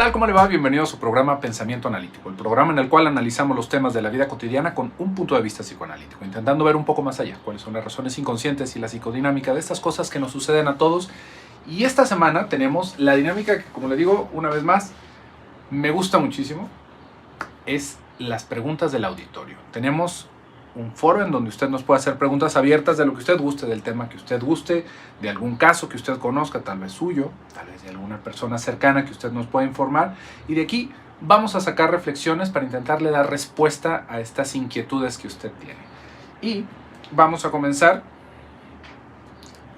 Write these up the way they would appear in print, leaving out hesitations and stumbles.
tal? ¿Cómo le va? Bienvenido a su programa Pensamiento Analítico, el programa en el cual analizamos los temas de la vida cotidiana con un punto de vista psicoanalítico, intentando ver un poco más allá, cuáles son las razones inconscientes y la psicodinámica de estas cosas que nos suceden a todos. Y esta semana tenemos la dinámica que, como le digo, una vez más, me gusta muchísimo, es las preguntas del auditorio. Tenemos un foro en donde usted nos puede hacer preguntas abiertas de lo que usted guste, del tema que usted guste, de algún caso que usted conozca, tal vez suyo, tal vez de alguna persona cercana que usted nos pueda informar, y de aquí vamos a sacar reflexiones para intentarle dar respuesta a estas inquietudes que usted tiene. Y vamos a comenzar.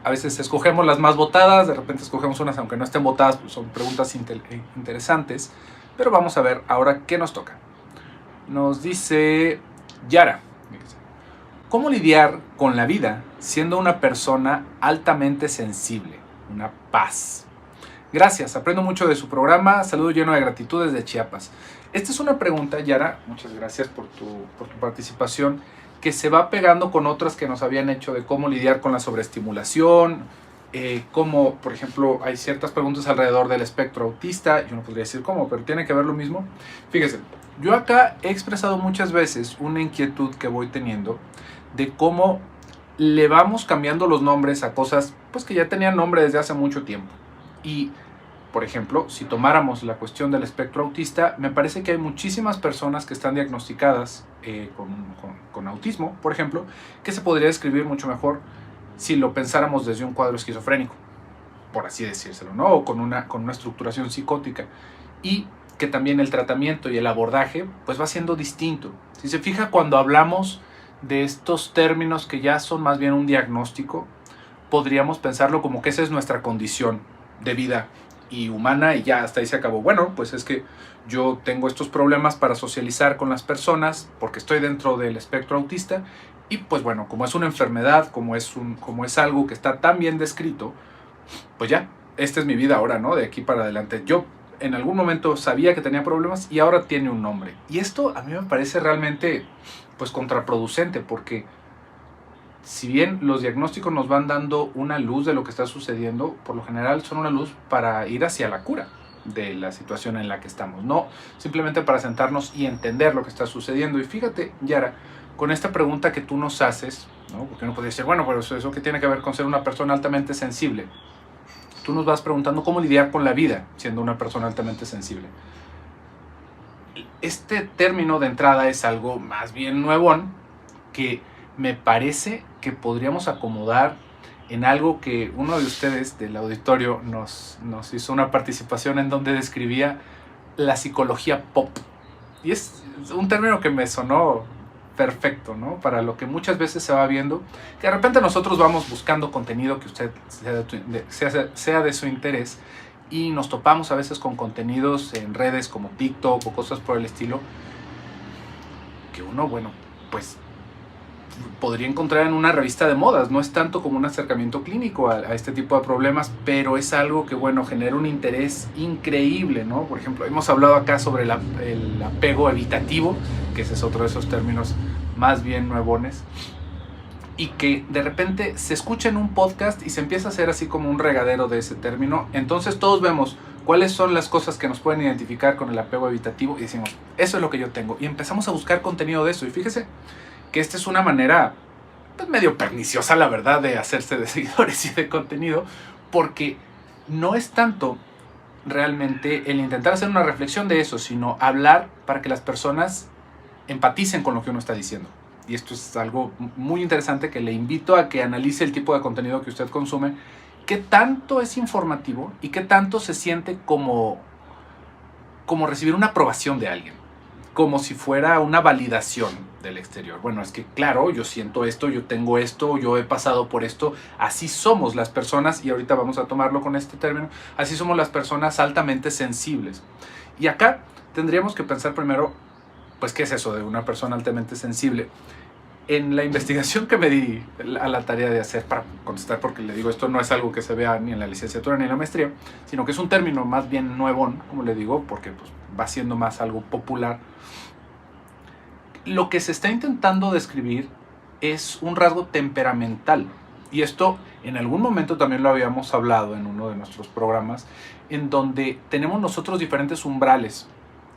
A veces escogemos las más votadas, de repente escogemos unas aunque no estén votadas, pues son preguntas interesantes, pero vamos a ver ahora qué nos toca. Nos dice Yara: ¿cómo lidiar con la vida siendo una persona altamente sensible? Una paz. Gracias, aprendo mucho de su programa. Saludo lleno de gratitud desde Chiapas. Esta es una pregunta, Yara, muchas gracias por tu participación, que se va pegando con otras que nos habían hecho de cómo lidiar con la sobreestimulación, cómo, por ejemplo, hay ciertas preguntas alrededor del espectro autista. Yo no podría decir cómo, pero tiene que ver lo mismo. Fíjese, yo acá he expresado muchas veces una inquietud que voy teniendo de cómo le vamos cambiando los nombres a cosas pues que ya tenían nombre desde hace mucho tiempo. Y, por ejemplo, si tomáramos la cuestión del espectro autista, me parece que hay muchísimas personas que están diagnosticadas con autismo, por ejemplo, que se podría describir mucho mejor si lo pensáramos desde un cuadro esquizofrénico, por así decírselo, ¿no? O con una estructuración psicótica. Y que también el tratamiento y el abordaje pues va siendo distinto. Si se fija, cuando hablamos de estos términos que ya son más bien un diagnóstico, podríamos pensarlo como que esa es nuestra condición de vida y humana y ya hasta ahí se acabó. Bueno, pues es que yo tengo estos problemas para socializar con las personas porque estoy dentro del espectro autista y pues bueno, como es una enfermedad, como es algo que está tan bien descrito, pues ya, esta es mi vida ahora, ¿no? De aquí para adelante. Yo en algún momento sabía que tenía problemas y ahora tiene un nombre. Y esto a mí me parece realmente pues contraproducente, porque si bien los diagnósticos nos van dando una luz de lo que está sucediendo, por lo general son una luz para ir hacia la cura de la situación en la que estamos, no simplemente para sentarnos y entender lo que está sucediendo. Y fíjate, Yara, con esta pregunta que tú nos haces, ¿no? Porque uno podría decir, bueno, pero eso que tiene que ver con ser una persona altamente sensible. Tú nos vas preguntando cómo lidiar con la vida siendo una persona altamente sensible. Este término de entrada es algo más bien nuevón que me parece que podríamos acomodar en algo que uno de ustedes del auditorio nos hizo una participación en donde describía la psicología pop. Y es un término que me sonó perfecto, ¿no? Para lo que muchas veces se va viendo, que de repente nosotros vamos buscando contenido que usted sea de su interés y nos topamos a veces con contenidos en redes como TikTok o cosas por el estilo que uno, bueno, pues podría encontrar en una revista de modas. No es tanto como un acercamiento clínico a este tipo de problemas, pero es algo que, bueno, genera un interés increíble, ¿no? Por ejemplo, hemos hablado acá sobre el apego evitativo, que ese es otro de esos términos más bien nuevones, y que de repente se escucha en un podcast y se empieza a hacer así como un regadero de ese término. Entonces todos vemos cuáles son las cosas que nos pueden identificar con el apego evitativo y decimos, eso es lo que yo tengo, y empezamos a buscar contenido de eso. Y fíjese que esta es una manera pues medio perniciosa, la verdad, de hacerse de seguidores y de contenido, porque no es tanto realmente el intentar hacer una reflexión de eso, sino hablar para que las personas empaticen con lo que uno está diciendo. Y esto es algo muy interesante que le invito a que analice el tipo de contenido que usted consume, qué tanto es informativo y qué tanto se siente como recibir una aprobación de alguien, como si fuera una validación del exterior. Bueno, es que claro, yo siento esto, yo tengo esto, yo he pasado por esto, así somos las personas, y ahorita vamos a tomarlo con este término, así somos las personas altamente sensibles. Y acá tendríamos que pensar primero, pues, ¿qué es eso de una persona altamente sensible? En la investigación que me di a la tarea de hacer para contestar, porque le digo, esto no es algo que se vea ni en la licenciatura ni en la maestría, sino que es un término más bien nuevón, como le digo, porque pues, va siendo más algo popular. Lo que se está intentando describir es un rasgo temperamental Y esto en algún momento también lo habíamos hablado en uno de nuestros programas, en donde tenemos nosotros diferentes umbrales.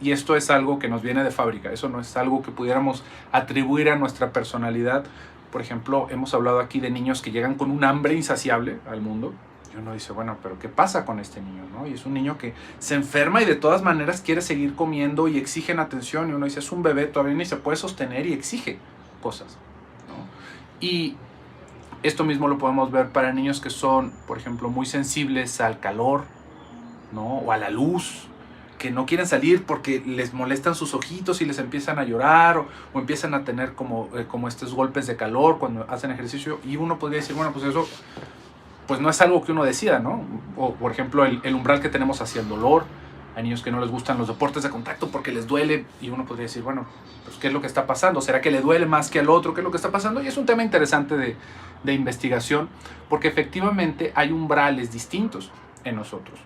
Y esto es algo que nos viene de fábrica, eso no es algo que pudiéramos atribuir a nuestra personalidad. Por ejemplo, hemos hablado aquí de niños que llegan con un hambre insaciable al mundo. Y uno dice, bueno, pero ¿qué pasa con este niño, no? Y es un niño que se enferma y de todas maneras quiere seguir comiendo y exigen atención. Y uno dice, es un bebé, todavía ni se puede sostener y exige cosas, ¿no? Y esto mismo lo podemos ver para niños que son, por ejemplo, muy sensibles al calor, ¿no? O a la luz, que no quieren salir porque les molestan sus ojitos y les empiezan a llorar o empiezan a tener como estos golpes de calor cuando hacen ejercicio. Y uno podría decir, bueno, pues eso pues no es algo que uno decida, ¿no? O, por ejemplo, el umbral que tenemos hacia el dolor. Hay niños que no les gustan los deportes de contacto porque les duele y uno podría decir, bueno, pues ¿qué es lo que está pasando? ¿Será que le duele más que al otro? ¿Qué es lo que está pasando? Y es un tema interesante de investigación porque efectivamente hay umbrales distintos en nosotros.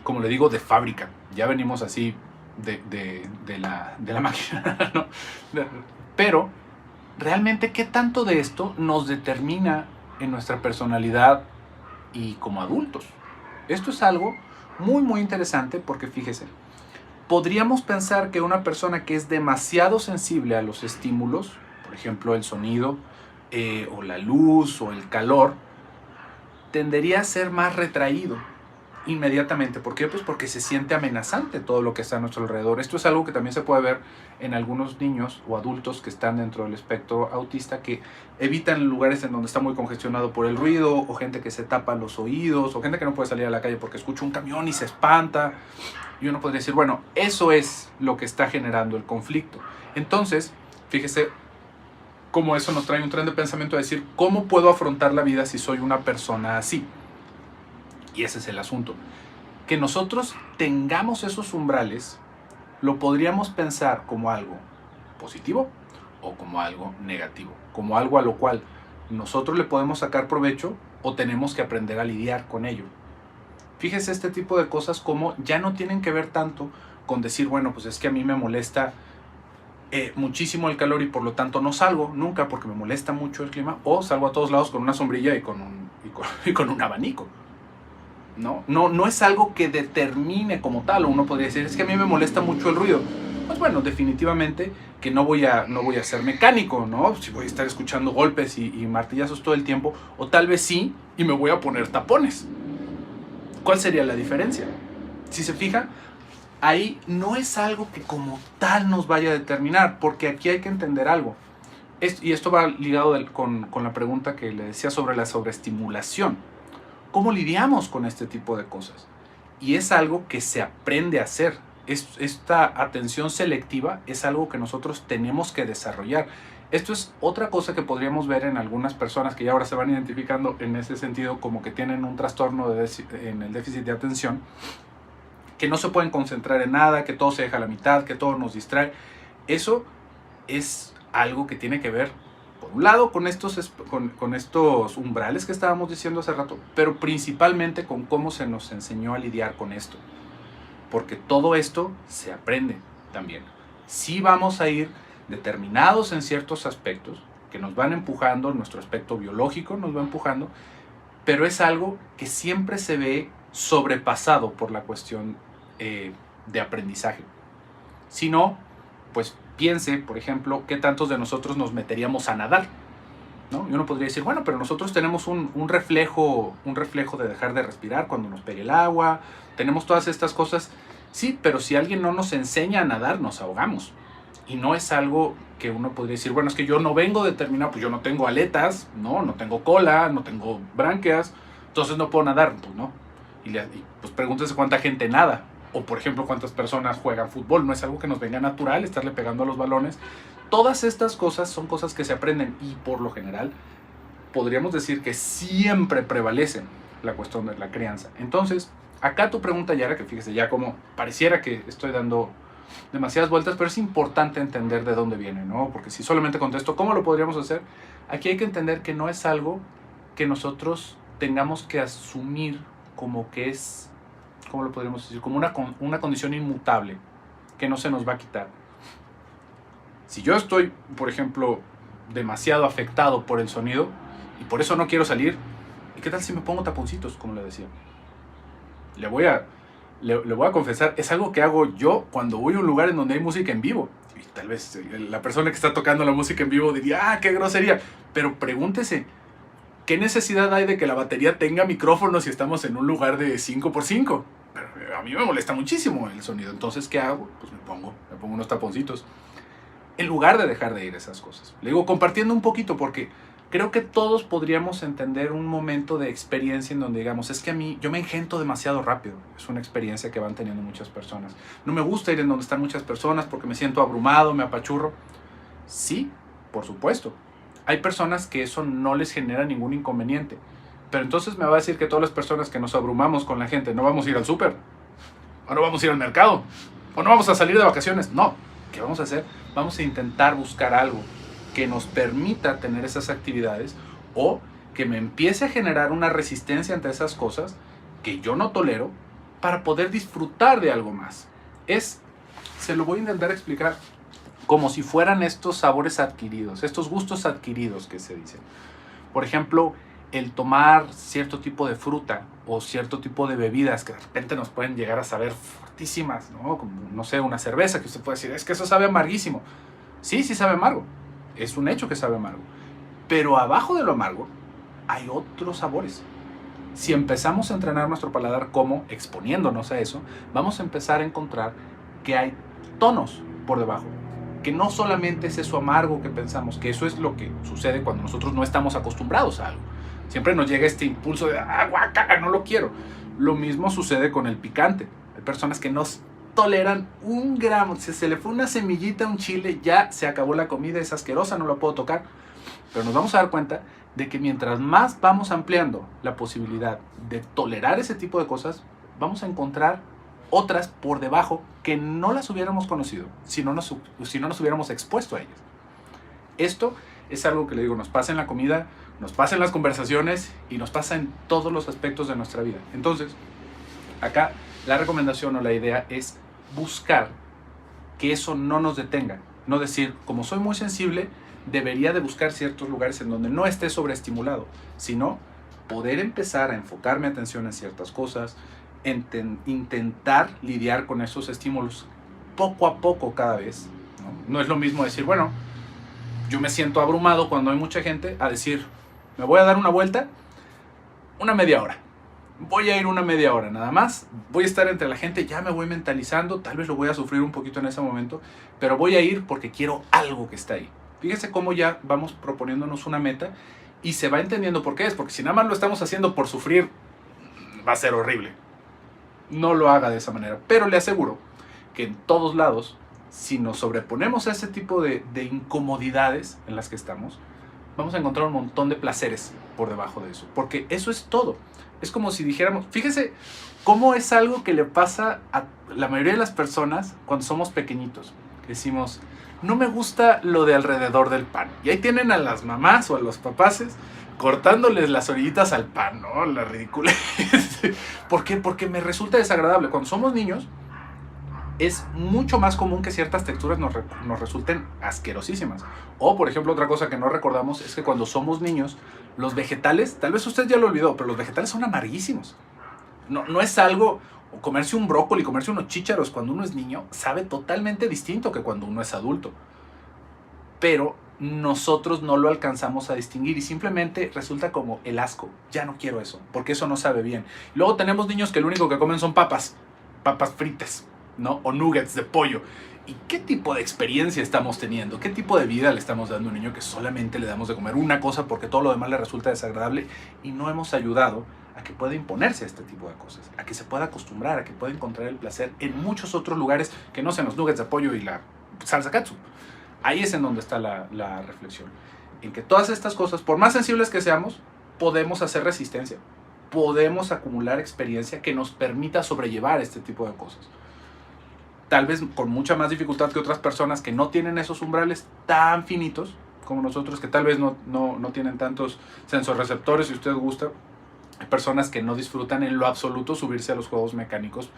Como le digo, de fábrica. Ya venimos así de la máquina, ¿no? Pero, realmente, ¿qué tanto de esto nos determina en nuestra personalidad y como adultos? Esto es algo muy, muy interesante porque, fíjese, podríamos pensar que una persona que es demasiado sensible a los estímulos, por ejemplo, el sonido, o la luz, o el calor, tendería a ser más retraído inmediatamente. ¿Por qué? Pues porque se siente amenazante todo lo que está a nuestro alrededor. Esto es algo que también se puede ver en algunos niños o adultos que están dentro del espectro autista, que evitan lugares en donde está muy congestionado por el ruido, o gente que se tapa los oídos, o gente que no puede salir a la calle porque escucha un camión y se espanta. Y uno podría decir, bueno, eso es lo que está generando el conflicto. Entonces, fíjese cómo eso nos trae un tren de pensamiento de decir, ¿cómo puedo afrontar la vida si soy una persona así? Y ese es el asunto. Que nosotros tengamos esos umbrales, lo podríamos pensar como algo positivo o como algo negativo, como algo a lo cual nosotros le podemos sacar provecho o tenemos que aprender a lidiar con ello. Fíjese este tipo de cosas como ya no tienen que ver tanto con decir, bueno, pues es que a mí me molesta muchísimo el calor y por lo tanto no salgo nunca porque me molesta mucho el clima, o salgo a todos lados con una sombrilla y con un abanico. No es algo que determine como tal. Uno podría decir, es que a mí me molesta mucho el ruido. Pues bueno, definitivamente que no voy a ser mecánico, ¿no? Si voy a estar escuchando golpes y martillazos todo el tiempo, o tal vez sí, y me voy a poner tapones. ¿Cuál sería la diferencia? Si se fija, ahí no es algo que como tal nos vaya a determinar, porque aquí hay que entender algo. Y esto va ligado con la pregunta que le decía sobre la sobreestimulación. ¿Cómo lidiamos con este tipo de cosas? Y es algo que se aprende a hacer. Esta atención selectiva es algo que nosotros tenemos que desarrollar. Esto es otra cosa que podríamos ver en algunas personas que ya ahora se van identificando en ese sentido como que tienen un trastorno en el déficit de atención, que no se pueden concentrar en nada, que todo se deja a la mitad, que todo nos distrae. Eso es algo que tiene que ver, por un lado, con estos umbrales que estábamos diciendo hace rato, pero principalmente con cómo se nos enseñó a lidiar con esto. Porque todo esto se aprende también. Sí vamos a ir determinados en ciertos aspectos que nos van empujando, nuestro aspecto biológico nos va empujando, pero es algo que siempre se ve sobrepasado por la cuestión de aprendizaje. Si no, pues piense, por ejemplo, qué tantos de nosotros nos meteríamos a nadar, ¿no? Y uno podría decir, bueno, pero nosotros tenemos un reflejo de dejar de respirar cuando nos pegue el agua, tenemos todas estas cosas. Sí, pero si alguien no nos enseña a nadar, nos ahogamos. Y no es algo que uno podría decir, bueno, es que yo no vengo determinado, pues yo no tengo aletas, no tengo cola, no tengo branquias, entonces no puedo nadar, pues no. Y pues pregúntese cuánta gente nada. O, por ejemplo, cuántas personas juegan fútbol. No es algo que nos venga natural estarle pegando a los balones. Todas estas cosas son cosas que se aprenden y, por lo general, podríamos decir que siempre prevalecen la cuestión de la crianza. Entonces, acá tu pregunta, Yara, que fíjese ya como pareciera que estoy dando demasiadas vueltas, pero es importante entender de dónde viene, ¿no? Porque si solamente contesto cómo lo podríamos hacer, aquí hay que entender que no es algo que nosotros tengamos que asumir como que es, ¿cómo lo podríamos decir? Como una condición inmutable, que no se nos va a quitar. Si yo estoy, por ejemplo, demasiado afectado por el sonido y por eso no quiero salir. ¿Y qué tal si me pongo taponcitos, como le decía? Le voy a confesar, es algo que hago yo cuando voy a un lugar en donde hay música en vivo. Y tal vez la persona que está tocando la música en vivo diría, qué grosería. Pero pregúntese, ¿qué necesidad hay de que la batería tenga micrófonos si estamos en un lugar de 5x5? Pero a mí me molesta muchísimo el sonido. Entonces, ¿qué hago? Pues me pongo unos taponcitos. En lugar de dejar de ir a esas cosas. Le digo, compartiendo un poquito, porque creo que todos podríamos entender un momento de experiencia en donde digamos, es que a mí, yo me engento demasiado rápido. Es una experiencia que van teniendo muchas personas. No me gusta ir en donde están muchas personas porque me siento abrumado, me apachurro. Sí, por supuesto. Hay personas que eso no les genera ningún inconveniente. Pero entonces me va a decir que todas las personas que nos abrumamos con la gente, no vamos a ir al súper, o no vamos a ir al mercado, o no vamos a salir de vacaciones. No, ¿qué vamos a hacer? Vamos a intentar buscar algo que nos permita tener esas actividades o que me empiece a generar una resistencia ante esas cosas que yo no tolero para poder disfrutar de algo más. Se lo voy a intentar explicar como si fueran estos sabores adquiridos, estos gustos adquiridos que se dicen. Por ejemplo, el tomar cierto tipo de fruta o cierto tipo de bebidas que de repente nos pueden llegar a saber fuertísimas, ¿no? Como, no sé, una cerveza que usted puede decir, es que eso sabe amarguísimo. Sí, sí sabe amargo. Es un hecho que sabe amargo. Pero abajo de lo amargo hay otros sabores. Si empezamos a entrenar nuestro paladar como exponiéndonos a eso, vamos a empezar a encontrar que hay tonos por debajo. Que no solamente es eso amargo que pensamos, que eso es lo que sucede cuando nosotros no estamos acostumbrados a algo. Siempre nos llega este impulso de, guácala, no lo quiero. Lo mismo sucede con el picante. Hay personas que no toleran un gramo. Si se le fue una semillita a un chile, ya se acabó la comida, es asquerosa, no la puedo tocar. Pero nos vamos a dar cuenta de que mientras más vamos ampliando la posibilidad de tolerar ese tipo de cosas, vamos a encontrar otras por debajo que no las hubiéramos conocido si no nos hubiéramos expuesto a ellas. Esto es algo que le digo, nos pasa en la comida, nos pasa en las conversaciones y nos pasa en todos los aspectos de nuestra vida. Entonces, acá la recomendación o la idea es buscar que eso no nos detenga. No decir, como soy muy sensible, debería de buscar ciertos lugares en donde no esté sobreestimulado, sino poder empezar a enfocar mi atención en ciertas cosas, intentar lidiar con esos estímulos poco a poco cada vez. No es lo mismo decir, bueno, yo me siento abrumado cuando hay mucha gente, a decir, me voy a dar una vuelta, una media hora. Voy a ir una media hora nada más, voy a estar entre la gente, ya me voy mentalizando, tal vez lo voy a sufrir un poquito en ese momento, pero voy a ir porque quiero algo que está ahí. Fíjese cómo ya vamos proponiéndonos una meta y se va entendiendo por qué es, porque si nada más lo estamos haciendo por sufrir, va a ser horrible. No lo haga de esa manera, pero le aseguro que en todos lados, si nos sobreponemos a ese tipo de incomodidades en las que estamos, vamos a encontrar un montón de placeres por debajo de eso, porque eso es todo. Es como si dijéramos, fíjese cómo es algo que le pasa a la mayoría de las personas cuando somos pequeñitos. Decimos, no me gusta lo de alrededor del pan. Y ahí tienen a las mamás o a los papaces cortándoles las orillitas al pan, ¿no? La ridícula. ¿Por qué? Porque me resulta desagradable. Cuando somos niños, es mucho más común que ciertas texturas nos resulten asquerosísimas. O, por ejemplo, otra cosa que no recordamos es que cuando somos niños, los vegetales, tal vez usted ya lo olvidó, pero los vegetales son amarguísimos. No es algo, comerse un brócoli, comerse unos chícharos cuando uno es niño, sabe totalmente distinto que cuando uno es adulto. Pero nosotros no lo alcanzamos a distinguir y simplemente resulta como el asco. Ya no quiero eso, porque eso no sabe bien. Luego tenemos niños que lo único que comen son papas fritas, ¿no? O nuggets de pollo. ¿Y qué tipo de experiencia estamos teniendo? ¿Qué tipo de vida le estamos dando a un niño que solamente le damos de comer una cosa porque todo lo demás le resulta desagradable y no hemos ayudado a que pueda imponerse a este tipo de cosas, a que se pueda acostumbrar, a que pueda encontrar el placer en muchos otros lugares que no sean los nuggets de pollo y la salsa katsu? Ahí es en donde está la reflexión. En que todas estas cosas, por más sensibles que seamos, podemos hacer resistencia. Podemos acumular experiencia que nos permita sobrellevar este tipo de cosas. Tal vez con mucha más dificultad que otras personas que no tienen esos umbrales tan finitos como nosotros, que tal vez no tienen tantos sensorreceptores, si usted gusta. Hay personas que no disfrutan en lo absoluto subirse a los juegos mecánicos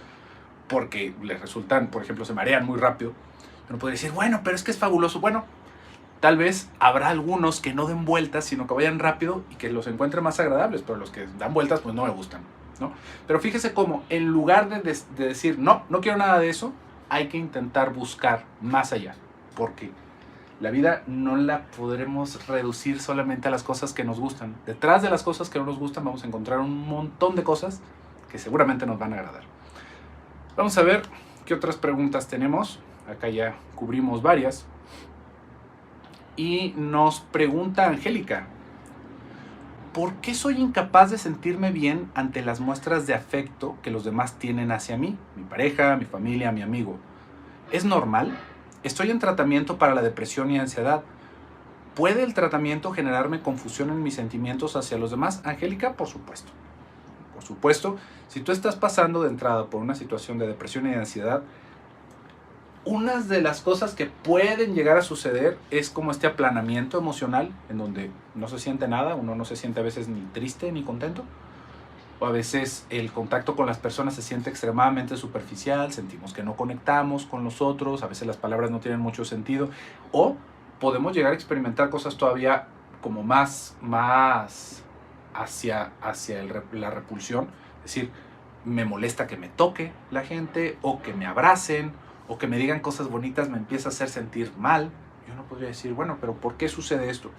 porque les resultan, por ejemplo, se marean muy rápido. Uno puede decir, bueno, pero es que es fabuloso. Bueno, Tal vez habrá algunos que no den vueltas, sino que vayan rápido y que los encuentre más agradables, pero los que dan vueltas pues no me gustan, ¿no? Pero fíjese cómo en lugar de decir no quiero nada de eso, hay que intentar buscar más allá, porque la vida no la podremos reducir solamente a las cosas que nos gustan. Detrás de las cosas que no nos gustan vamos a encontrar un montón de cosas que seguramente nos van a agradar. Vamos a ver qué otras preguntas tenemos. Acá ya cubrimos varias. Y nos pregunta Angélica: ¿por qué soy incapaz de sentirme bien ante las muestras de afecto que los demás tienen hacia mí? Mi pareja, mi familia, mi amigo. ¿Es normal? Estoy en tratamiento para la depresión y ansiedad. ¿Puede el tratamiento generarme confusión en mis sentimientos hacia los demás? Angélica, por supuesto. Por supuesto, si tú estás pasando de entrada por una situación de depresión y de ansiedad, una de las cosas que pueden llegar a suceder es como este aplanamiento emocional, en donde no se siente nada, uno no se siente a veces ni triste ni contento, o a veces el contacto con las personas se siente extremadamente superficial, sentimos que no conectamos con los otros, a veces las palabras no tienen mucho sentido, o podemos llegar a experimentar cosas todavía como más hacia la repulsión, es decir, me molesta que me toque la gente, o que me abracen, o que me digan cosas bonitas, me empieza a hacer sentir mal. Yo no podría decir, bueno, pero ¿por qué sucede esto?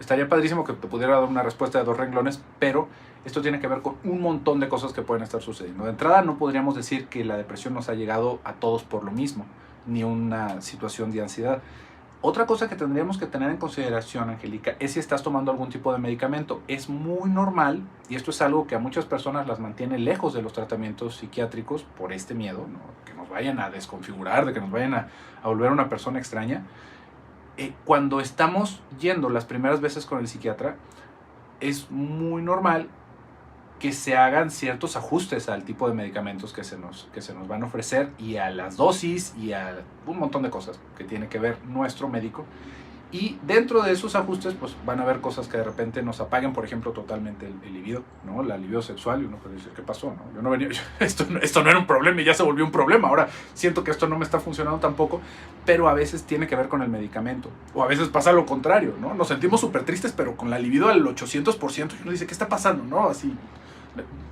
Estaría padrísimo que te pudiera dar una respuesta de 2 renglones, pero esto tiene que ver con un montón de cosas que pueden estar sucediendo. De entrada, no podríamos decir que la depresión nos ha llegado a todos por lo mismo, ni una situación de ansiedad. Otra cosa que tendríamos que tener en consideración, Angélica, es si estás tomando algún tipo de medicamento. Es muy normal, y esto es algo que a muchas personas las mantiene lejos de los tratamientos psiquiátricos por este miedo, ¿no? Que nos vayan a desconfigurar, de que nos vayan a volver una persona extraña. Cuando estamos yendo las primeras veces con el psiquiatra, es muy normal que se hagan ciertos ajustes al tipo de medicamentos que se nos van a ofrecer, y a las dosis, y a un montón de cosas que tiene que ver nuestro médico. Y dentro de esos ajustes pues van a haber cosas que de repente nos apaguen, por ejemplo, totalmente el libido, ¿no? La libido sexual, y uno puede decir, ¿qué pasó? ¿No? Yo no venía, esto no era un problema y ya se volvió un problema, ahora siento que esto no me está funcionando tampoco, pero a veces tiene que ver con el medicamento, o a veces pasa lo contrario, ¿no? Nos sentimos súper tristes, pero con la libido al 800%, y uno dice, ¿qué está pasando? ¿No? Así,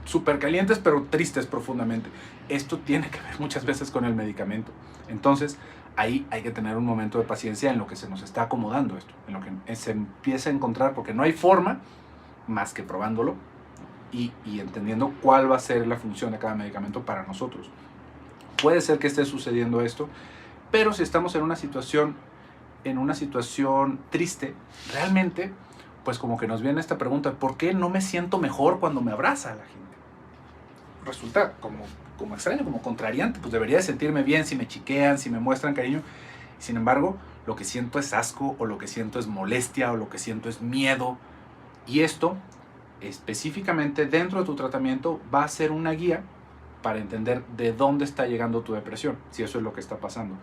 súper calientes, pero tristes profundamente. Esto tiene que ver muchas veces con el medicamento. Entonces, ahí hay que tener un momento de paciencia en lo que se nos está acomodando esto, en lo que se empieza a encontrar, porque no hay forma más que probándolo y entendiendo cuál va a ser la función de cada medicamento para nosotros. Puede ser que esté sucediendo esto, pero si estamos en una situación triste, realmente, pues como que nos viene esta pregunta, ¿por qué no me siento mejor cuando me abraza la gente? Resulta como extraño, como contrariante, pues debería de sentirme bien si me chiquean, si me muestran cariño. Sin embargo, lo que siento es asco, o lo que siento es molestia, o lo que siento es miedo. Y esto, específicamente dentro de tu tratamiento, va a ser una guía para entender de dónde está llegando tu depresión, si eso es lo que está pasando.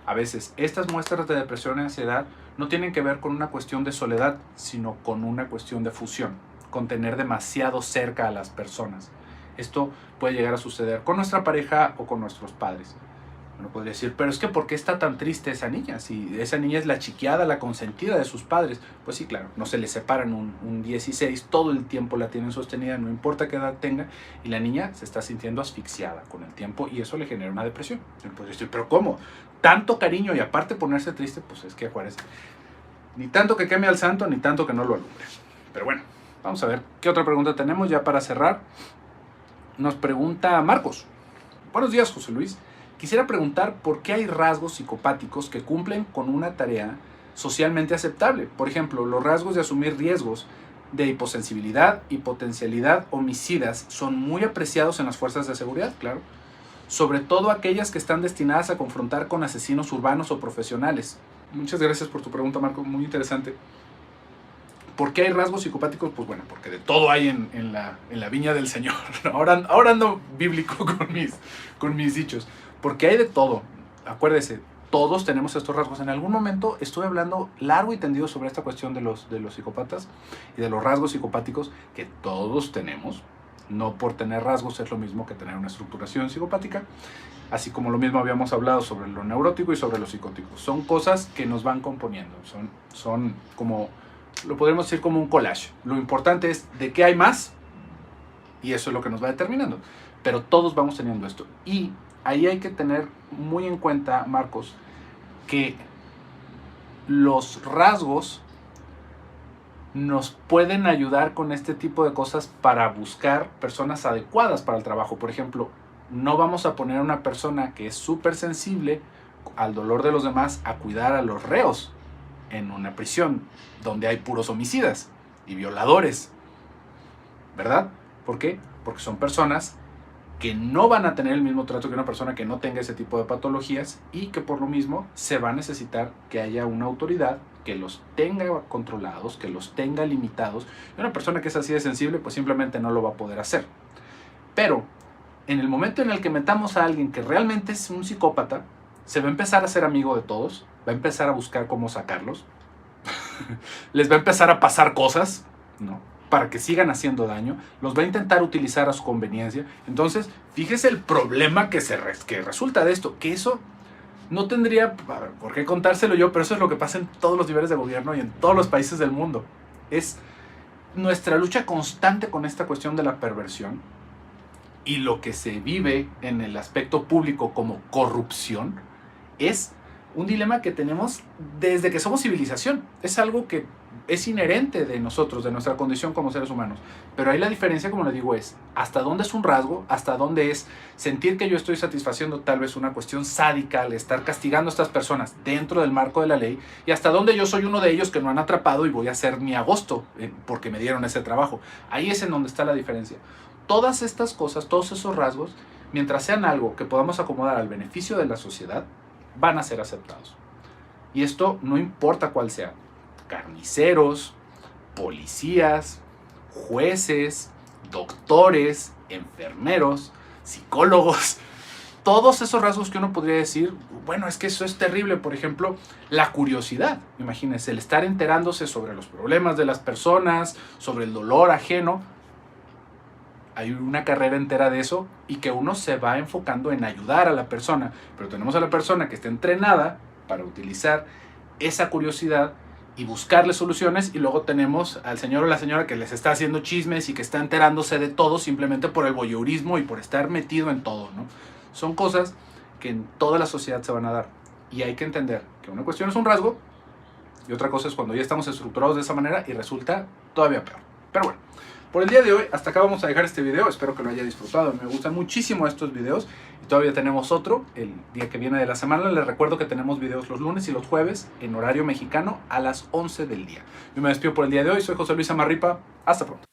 A veces, estas muestras de depresión y ansiedad no tienen que ver con una cuestión de soledad, sino con una cuestión de fusión, con tener demasiado cerca a las personas. Esto puede llegar a suceder con nuestra pareja o con nuestros padres. Uno podría decir, pero es que ¿por qué está tan triste esa niña? Si esa niña es la chiqueada, la consentida de sus padres. Pues sí, claro, no se le separan un 16, todo el tiempo la tienen sostenida, no importa qué edad tenga, y la niña se está sintiendo asfixiada con el tiempo, y eso le genera una depresión. Uno podría decir, pero ¿cómo? Tanto cariño y aparte ponerse triste, pues es que acuérdense, ni tanto que queme al santo, ni tanto que no lo alumbre. Pero bueno, vamos a ver qué otra pregunta tenemos ya para cerrar. Nos pregunta Marcos. Buenos días, José Luis. Quisiera preguntar por qué hay rasgos psicopáticos que cumplen con una tarea socialmente aceptable. Por ejemplo, los rasgos de asumir riesgos, de hiposensibilidad y potencialidad homicidas son muy apreciados en las fuerzas de seguridad, claro. Sobre todo aquellas que están destinadas a confrontar con asesinos urbanos o profesionales. Muchas gracias por tu pregunta, Marcos, muy interesante. ¿Por qué hay rasgos psicopáticos? Pues bueno, porque de todo hay en la viña del Señor. Ahora ando bíblico con mis dichos. Porque hay de todo. Acuérdese, todos tenemos estos rasgos. En algún momento estuve hablando largo y tendido sobre esta cuestión de los psicópatas y de los rasgos psicopáticos que todos tenemos. No por tener rasgos es lo mismo que tener una estructuración psicopática, así como lo mismo habíamos hablado sobre lo neurótico y sobre lo psicótico. Son cosas que nos van componiendo, son como, lo podríamos decir como un collage. Lo importante es de qué hay más y eso es lo que nos va determinando. Pero todos vamos teniendo esto. Y ahí hay que tener muy en cuenta, Marcos, que los rasgos nos pueden ayudar con este tipo de cosas para buscar personas adecuadas para el trabajo. Por ejemplo, no vamos a poner a una persona que es súper sensible al dolor de los demás a cuidar a los reos en una prisión donde hay puros homicidas y violadores, ¿verdad? ¿Por qué? Porque son personas que no van a tener el mismo trato que una persona que no tenga ese tipo de patologías y que por lo mismo se va a necesitar que haya una autoridad que los tenga controlados, que los tenga limitados. Y una persona que es así de sensible pues simplemente no lo va a poder hacer. Pero en el momento en el que metamos a alguien que realmente es un psicópata, se va a empezar a ser amigo de todos, va a empezar a buscar cómo sacarlos, les va a empezar a pasar cosas, ¿no?, para que sigan haciendo daño, los va a intentar utilizar a su conveniencia. Entonces, fíjese el problema que resulta de esto, que eso no tendría por qué contárselo yo, pero eso es lo que pasa en todos los niveles de gobierno y en todos los países del mundo. Es nuestra lucha constante con esta cuestión de la perversión y lo que se vive en el aspecto público como corrupción es un dilema que tenemos desde que somos civilización. Es algo que es inherente de nosotros, de nuestra condición como seres humanos. Pero ahí la diferencia, como le digo, es hasta dónde es un rasgo, hasta dónde es sentir que yo estoy satisfaciendo tal vez una cuestión sádica al estar castigando a estas personas dentro del marco de la ley, y hasta dónde yo soy uno de ellos que no han atrapado y voy a hacer mi agosto porque me dieron ese trabajo. Ahí es en donde está la diferencia. Todas estas cosas, todos esos rasgos, mientras sean algo que podamos acomodar al beneficio de la sociedad, van a ser aceptados. Y esto no importa cuál sea. Carniceros, policías, jueces, doctores, enfermeros, psicólogos, todos esos rasgos que uno podría decir, bueno, es que eso es terrible. Por ejemplo, la curiosidad. Imagínense, el estar enterándose sobre los problemas de las personas, sobre el dolor ajeno. Hay una carrera entera de eso y que uno se va enfocando en ayudar a la persona. Pero tenemos a la persona que está entrenada para utilizar esa curiosidad y buscarle soluciones, y luego tenemos al señor o la señora que les está haciendo chismes y que está enterándose de todo simplemente por el voyeurismo y por estar metido en todo, ¿no? Son cosas que en toda la sociedad se van a dar, y hay que entender que una cuestión es un rasgo y otra cosa es cuando ya estamos estructurados de esa manera y resulta todavía peor. Pero bueno, por el día de hoy hasta acá vamos a dejar este video. Espero que lo haya disfrutado. Me gustan muchísimo estos videos y todavía tenemos otro el día que viene de la semana. Les recuerdo que tenemos videos los lunes y los jueves en horario mexicano a las 11 del día. Yo me despido por el día de hoy. Soy José Luis Amarripa. Hasta pronto.